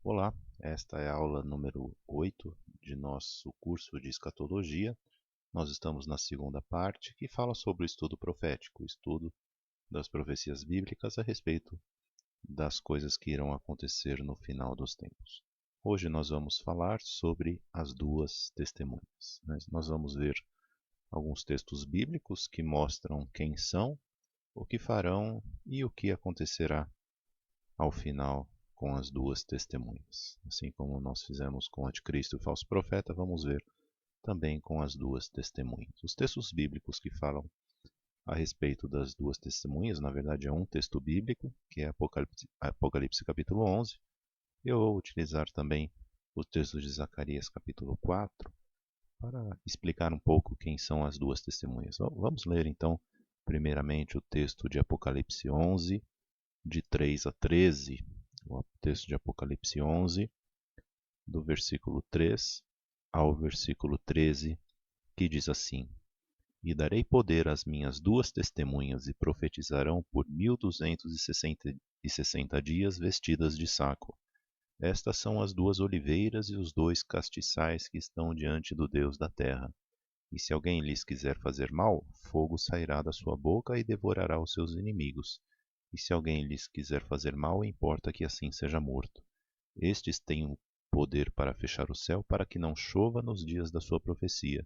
Olá, esta é a aula número 8 de nosso curso de escatologia. Nós estamos na segunda parte, que fala sobre o estudo profético, o estudo das profecias bíblicas a respeito das coisas que irão acontecer no final dos tempos. Hoje nós vamos falar sobre as duas testemunhas. Nós vamos ver alguns textos bíblicos que mostram quem são, o que farão e o que acontecerá ao final com as duas testemunhas. Assim como nós fizemos com o anticristo e o falso profeta, vamos ver também com as duas testemunhas. Os textos bíblicos que falam a respeito das duas testemunhas, na verdade é um texto bíblico, que é Apocalipse capítulo 11. Eu vou utilizar também o texto de Zacarias capítulo 4 para explicar um pouco quem são as duas testemunhas. Vamos ler então primeiramente o texto de Apocalipse 11, de 3 a 13, o texto de Apocalipse 11, do versículo 3 ao versículo 13, que diz assim: E darei poder às minhas duas testemunhas, e profetizarão por 1260 dias vestidas de saco. Estas são as duas oliveiras e os dois castiçais que estão diante do Deus da terra. E se alguém lhes quiser fazer mal, fogo sairá da sua boca e devorará os seus inimigos. E se alguém lhes quiser fazer mal, importa que assim seja morto. Estes têm o poder para fechar o céu para que não chova nos dias da sua profecia,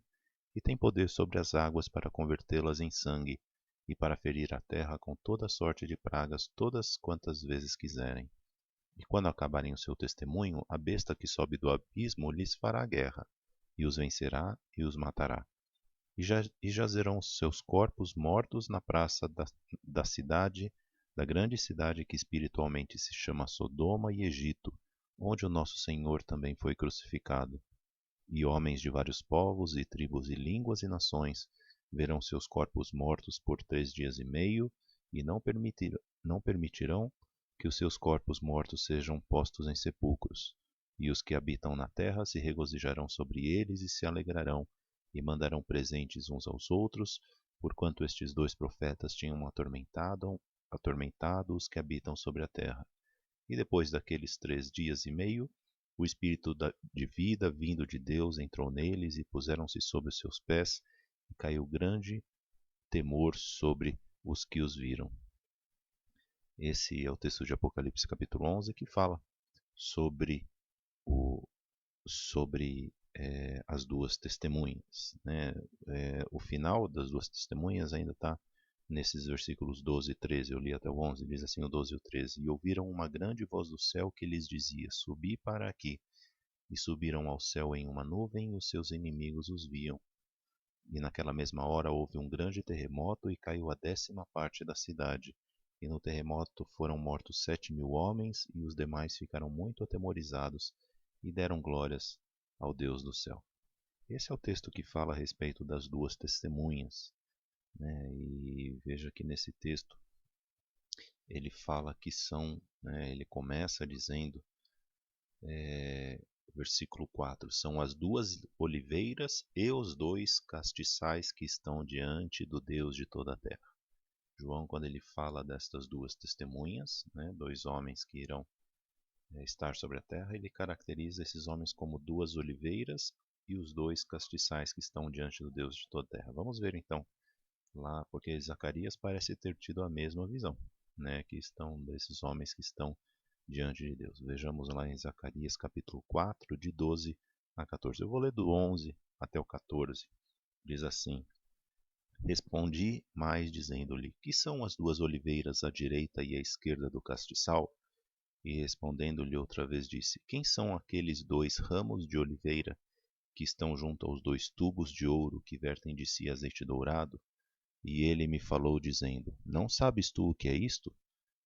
e têm poder sobre as águas para convertê-las em sangue, e para ferir a terra com toda sorte de pragas todas quantas vezes quiserem. E quando acabarem o seu testemunho, a besta que sobe do abismo lhes fará guerra, e os vencerá e os matará. E jazerão seus corpos mortos na praça da cidade, da grande cidade que espiritualmente se chama Sodoma e Egito, onde o nosso Senhor também foi crucificado. E homens de vários povos e tribos e línguas e nações verão seus corpos mortos por 3 dias e meio, e não permitirão que os seus corpos mortos sejam postos em sepulcros. E os que habitam na terra se regozijarão sobre eles e se alegrarão, e mandarão presentes uns aos outros, porquanto estes dois profetas tinham atormentado os que habitam sobre a terra. E depois daqueles 3 dias e meio, o Espírito de vida vindo de Deus entrou neles e puseram-se sobre os seus pés, e caiu grande temor sobre os que os viram. Esse é o texto de Apocalipse capítulo 11 que fala sobre o, sobre as duas testemunhas. Né? O final das duas testemunhas ainda está nesses versículos 12 e 13. Eu li até o 11, diz assim o 12 e o 13. E ouviram uma grande voz do céu que lhes dizia: Subi para aqui. E subiram ao céu em uma nuvem, e os seus inimigos os viam. E naquela mesma hora houve um grande terremoto, e caiu a 10ª parte da cidade. E no terremoto foram mortos 7.000 homens, e os demais ficaram muito atemorizados, e deram glórias ao Deus do céu. Esse é o texto que fala a respeito das duas testemunhas. Né? E veja que nesse texto ele fala que são, né, ele começa dizendo, versículo 4, são as duas oliveiras e os dois castiçais que estão diante do Deus de toda a terra. João, quando ele fala destas duas testemunhas, né, dois homens que irão estar sobre a terra, ele caracteriza esses homens como duas oliveiras e os dois castiçais que estão diante do Deus de toda a terra. Vamos ver então lá, porque Zacarias parece ter tido a mesma visão, né, que estão desses homens que estão diante de Deus. Vejamos lá em Zacarias capítulo 4, de 12 a 14. Eu vou ler do 11 até o 14. Diz assim: Respondi mais, dizendo-lhe: Que são as duas oliveiras à direita e à esquerda do castiçal? E respondendo-lhe outra vez disse: Quem são aqueles dois ramos de oliveira que estão junto aos dois tubos de ouro que vertem de si azeite dourado? E ele me falou, dizendo: Não sabes tu o que é isto?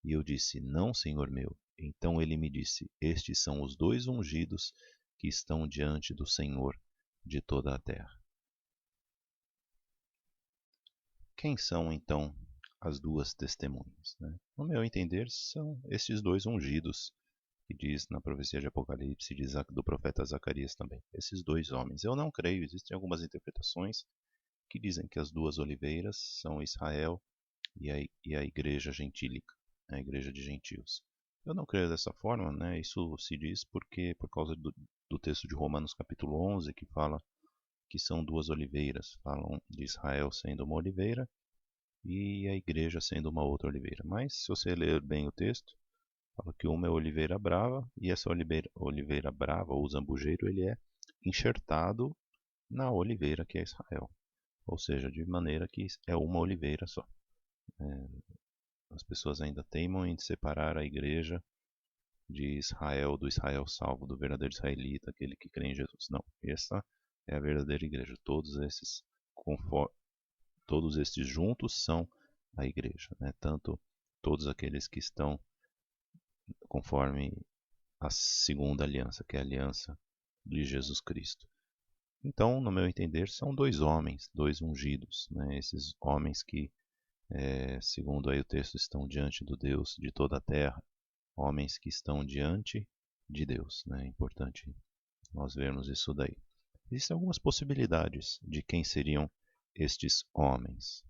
E eu disse: Não, senhor meu. Então ele me disse: Estes são os dois ungidos que estão diante do Senhor de toda a terra. Quem são, então, as duas testemunhas? Né? No meu entender, são estes dois ungidos, que diz na profecia de Apocalipse, diz do profeta Zacarias também. Esses dois homens. Eu não creio, existem algumas interpretações que dizem que as duas oliveiras são Israel e a igreja gentílica, a igreja de gentios. Eu não creio dessa forma, né? Isso se diz porque por causa do texto de Romanos capítulo 11, que fala que são duas oliveiras, falam de Israel sendo uma oliveira e a igreja sendo uma outra oliveira. Mas se você ler bem o texto, fala que uma é oliveira brava e essa oliveira brava, ou zambujeiro, ele é enxertado na oliveira que é Israel. Ou seja, de maneira que é uma oliveira só. As pessoas ainda teimam em separar a igreja de Israel, do Israel salvo, do verdadeiro israelita, aquele que crê em Jesus. Não, essa é a verdadeira igreja. Todos esses juntos são a igreja, né? Tanto todos aqueles que estão conforme a segunda aliança, que é a aliança de Jesus Cristo. Então, no meu entender, são dois homens, dois ungidos, né? Esses homens que, segundo aí o texto, estão diante do Deus de toda a terra, homens que estão diante de Deus, né? É importante nós vermos isso daí. Existem algumas possibilidades de quem seriam estes homens.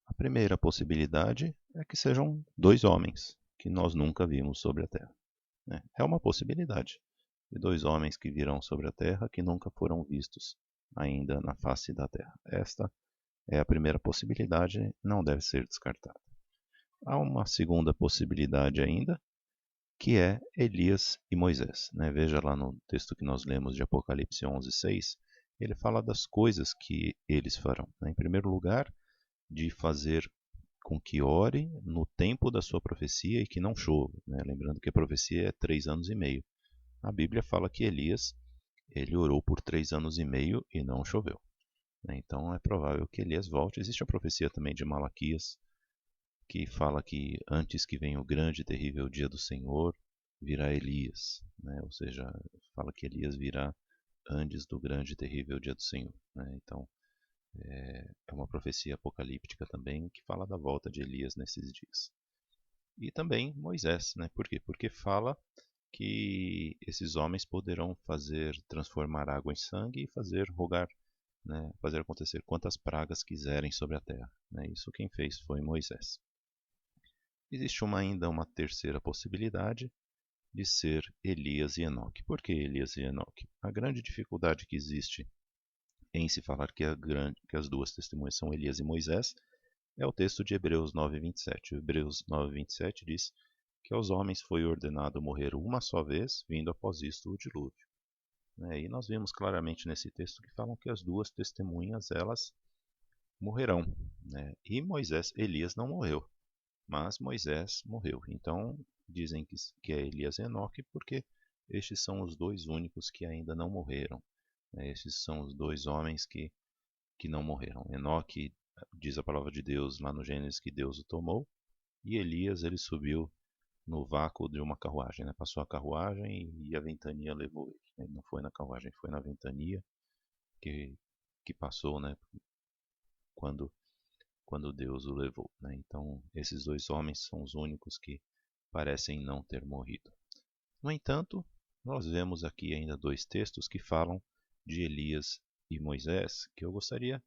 A primeira possibilidade é que sejam dois homens que nós nunca vimos sobre a terra, né? É uma possibilidade de dois homens que virão sobre a terra que nunca foram vistos ainda na face da terra. Esta é a primeira possibilidade, não deve ser descartada. Há uma segunda possibilidade ainda, que é Elias e Moisés, né? Veja lá no texto que nós lemos de Apocalipse 11:6, ele fala das coisas que eles farão, né? Em primeiro lugar, de fazer com que ore no tempo da sua profecia e que não chova, né? Lembrando que a profecia é 3 anos e meio. A Bíblia fala que Elias ele orou por 3 anos e meio e não choveu, né? Então é provável que Elias volte. Existe a profecia também de Malaquias, que fala que antes que venha o grande e terrível dia do Senhor, virá Elias, né? Ou seja, fala que Elias virá antes do grande e terrível dia do Senhor, né? Então é uma profecia apocalíptica também que fala da volta de Elias nesses dias. E também Moisés, né? Por quê? Porque fala que esses homens poderão transformar água em sangue e fazer rogar, né? Fazer acontecer quantas pragas quiserem sobre a terra, né? Isso quem fez foi Moisés. Existe ainda uma terceira possibilidade de ser Elias e Enoque. Por que Elias e Enoque? A grande dificuldade que existe em se falar que as duas testemunhas são Elias e Moisés é o texto de Hebreus 9:27. Hebreus 9:27 diz que aos homens foi ordenado morrer uma só vez, vindo após isto o dilúvio. E nós vemos claramente nesse texto que falam que as duas testemunhas elas morrerão, né? E Elias não morreu, mas Moisés morreu. Então dizem que é Elias e Enoque porque estes são os dois únicos que ainda não morreram, né? Estes são os dois homens que não morreram. Enoque, diz a palavra de Deus lá no Gênesis que Deus o tomou, e Elias ele subiu no vácuo de uma carruagem, né? Passou a carruagem e a ventania levou ele. Ele não foi na carruagem, foi na ventania que passou, né? Quando Deus o levou, né? Então esses dois homens são os únicos que parecem não ter morrido. No entanto, nós vemos aqui ainda dois textos que falam de Elias e Moisés, que eu gostaria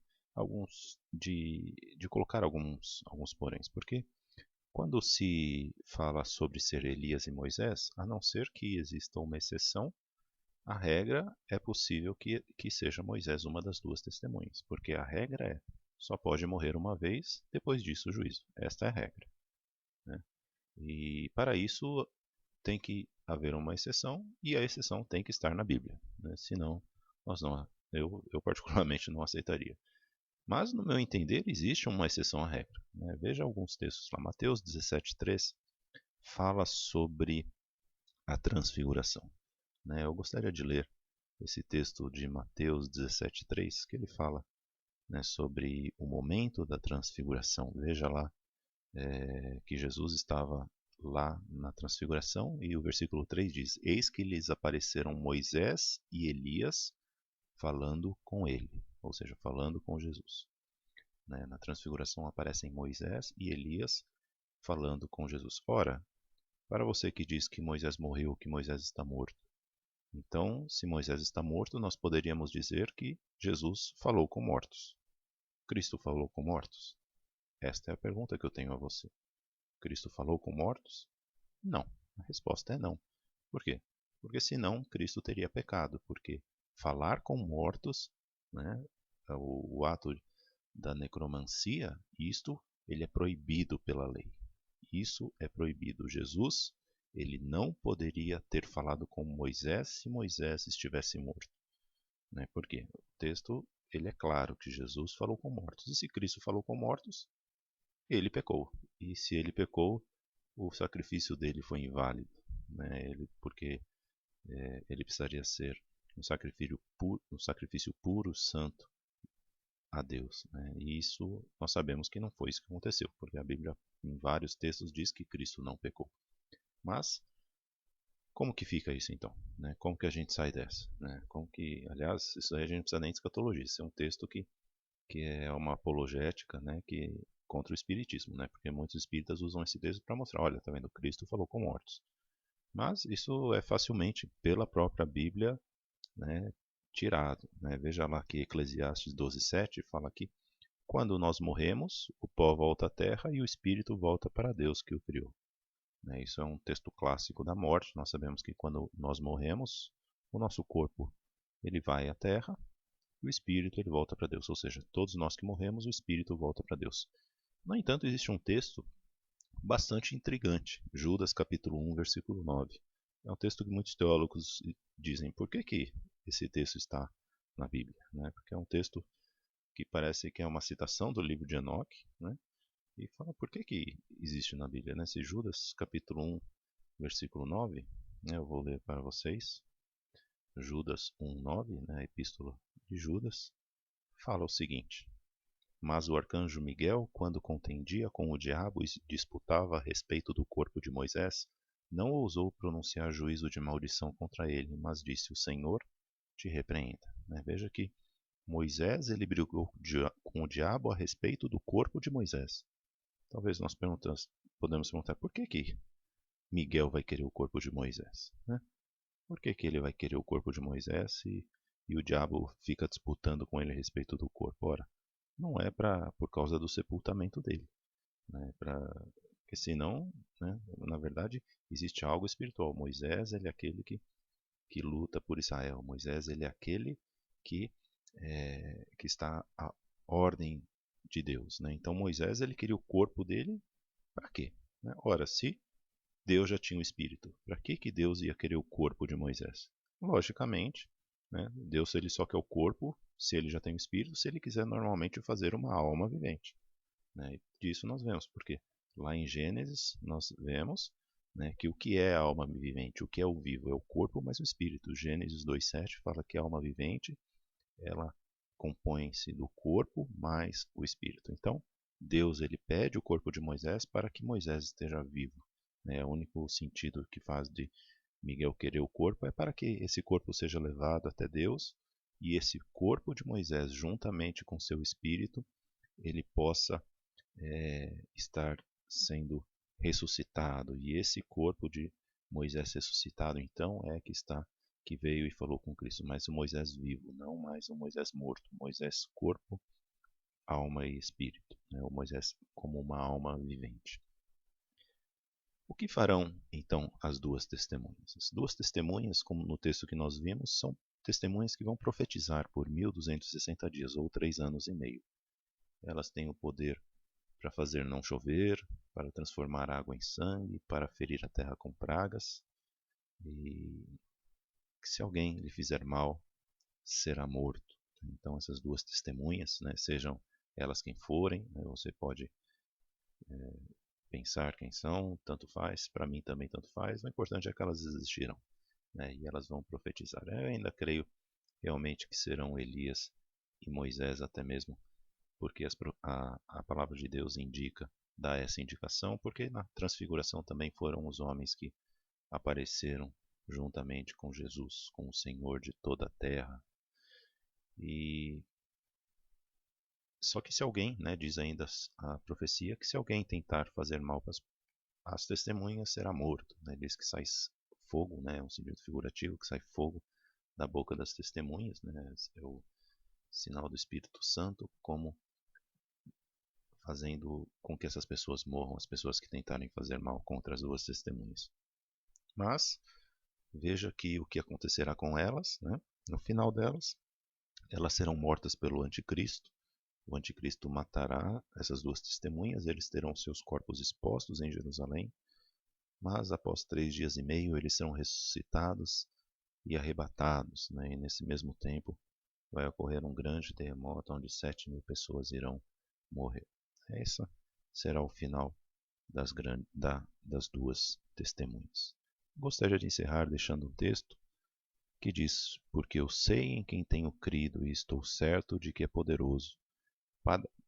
de colocar alguns poréns, porque quando se fala sobre ser Elias e Moisés, a não ser que exista uma exceção, a regra é possível que seja Moisés uma das duas testemunhas, porque a regra é só pode morrer uma vez, depois disso o juízo. Esta é a regra, né? E para isso tem que haver uma exceção e a exceção tem que estar na Bíblia, né? Senão nós não, eu particularmente não aceitaria. Mas no meu entender existe uma exceção à regra, né? Veja alguns textos lá. Mateus 17:3 fala sobre a transfiguração, né? Eu gostaria de ler esse texto de Mateus 17:3 que ele fala, né, sobre o momento da transfiguração. Veja lá que Jesus estava lá na transfiguração e o versículo 3 diz: Eis que lhes apareceram Moisés e Elias falando com ele, ou seja, falando com Jesus, né? Na transfiguração aparecem Moisés e Elias falando com Jesus. Ora, para você que diz que Moisés morreu, que Moisés está morto, então, se Moisés está morto, nós poderíamos dizer que Jesus falou com mortos. Cristo falou com mortos? Esta é a pergunta que eu tenho a você. Cristo falou com mortos? Não. A resposta é não. Por quê? Porque senão Cristo teria pecado, porque falar com mortos, né, o ato da necromancia, isto ele é proibido pela lei. Isso é proibido. Jesus, ele não poderia ter falado com Moisés se Moisés estivesse morto. Né? Por quê? O texto ele é claro que Jesus falou com mortos. E se Cristo falou com mortos, ele pecou. E se ele pecou, o sacrifício dele foi inválido. Né? Porque ele precisaria ser um sacrifício puro, santo a Deus. Né? E isso nós sabemos que não foi isso que aconteceu, porque a Bíblia em vários textos diz que Cristo não pecou. Mas como que fica isso então? Né? Como que a gente sai dessa? Né? Como que, aliás, isso aí a gente não precisa nem de escatologia, isso é um texto que é uma apologética, né, contra o espiritismo, né? Porque muitos espíritas usam esse texto para mostrar, olha, tá vendo, Cristo falou com mortos. Mas isso é facilmente pela própria Bíblia, né, tirado. Né? Veja lá que Eclesiastes 12:7 fala que quando nós morremos, o pó volta à terra e o espírito volta para Deus que o criou. Né? Isso é um texto clássico da morte. Nós sabemos que quando nós morremos, o nosso corpo ele vai à terra e o espírito ele volta para Deus. Ou seja, todos nós que morremos, o espírito volta para Deus. No entanto, existe um texto bastante intrigante, Judas capítulo 1, versículo 9. É um texto que muitos teólogos dizem, por que esse texto está na Bíblia? Né? Porque é um texto que parece que é uma citação do livro de Enoque, né? E fala por que existe na Bíblia. Né? Se Judas capítulo 1, versículo 9, né? Eu vou ler para vocês, Judas 1:9, né? A epístola de Judas, fala o seguinte: Mas o arcanjo Miguel, quando contendia com o diabo e disputava a respeito do corpo de Moisés, não ousou pronunciar juízo de maldição contra ele, mas disse: O Senhor te repreenda. Né? Veja que Moisés ele brigou com o diabo a respeito do corpo de Moisés. Talvez nós podemos perguntar por que Miguel vai querer o corpo de Moisés? Né? Por que ele vai querer o corpo de Moisés e o diabo fica disputando com ele a respeito do corpo? Ora, não é por causa do sepultamento dele. Né? Porque senão, né, na verdade, existe algo espiritual. Moisés ele é aquele que luta por Israel. Moisés ele é aquele que, que está à ordem de Deus. Né? Então Moisés ele queria o corpo dele para quê? Né? Ora, se Deus já tinha o espírito, para que Deus ia querer o corpo de Moisés? Logicamente, né? Deus ele só quer o corpo se ele já tem o espírito, se ele quiser normalmente fazer uma alma vivente. Né? E disso nós vemos, porque lá em Gênesis nós vemos, né, que o que é a alma vivente, o que é o vivo, é o corpo mais o espírito. Gênesis 2:7 fala que a alma vivente ela compõe-se do corpo mais o espírito. Então, Deus ele pede o corpo de Moisés para que Moisés esteja vivo. Né? O único sentido que faz de Miguel querer o corpo é para que esse corpo seja levado até Deus e esse corpo de Moisés, juntamente com seu espírito, ele possa estar sendo ressuscitado. E esse corpo de Moisés ressuscitado, então, é que veio e falou com Cristo, mas o Moisés vivo, não mais o Moisés morto. Moisés corpo, alma e espírito. Né? O Moisés como uma alma vivente. O que farão, então, as duas testemunhas? As duas testemunhas, como no texto que nós vimos, são testemunhas que vão profetizar por 1260 dias, ou 3 anos e meio. Elas têm o poder para fazer não chover, para transformar água em sangue, para ferir a terra com pragas. E que se alguém lhe fizer mal, será morto. Então essas duas testemunhas, né, sejam elas quem forem, né, você pode pensar quem são, tanto faz, para mim também tanto faz, o importante é que elas existiram, né, e elas vão profetizar. Eu ainda creio realmente que serão Elias e Moisés até mesmo, porque a palavra de Deus dá essa indicação, porque na transfiguração também foram os homens que apareceram juntamente com Jesus, com o Senhor de toda a terra. E só que se alguém, né, diz ainda a profecia, que se alguém tentar fazer mal para as testemunhas, será morto. Né? Diz que sai fogo, né, um sentido figurativo, que sai fogo da boca das testemunhas, né, é o sinal do Espírito Santo, como fazendo com que essas pessoas morram, as pessoas que tentarem fazer mal contra as duas testemunhas. Mas veja que o que acontecerá com elas, né? No final delas, elas serão mortas pelo anticristo. O anticristo matará essas duas testemunhas, eles terão seus corpos expostos em Jerusalém, mas após 3 dias e meio eles serão ressuscitados e arrebatados, né? E nesse mesmo tempo vai ocorrer um grande terremoto onde 7.000 pessoas irão morrer. Esse será o final das duas testemunhas. Gostaria de encerrar deixando um texto que diz: porque eu sei em quem tenho crido e estou certo de que é poderoso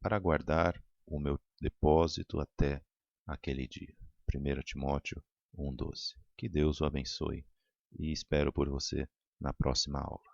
para guardar o meu depósito até aquele dia. 1 Timóteo 1,12. Que Deus o abençoe e espero por você na próxima aula.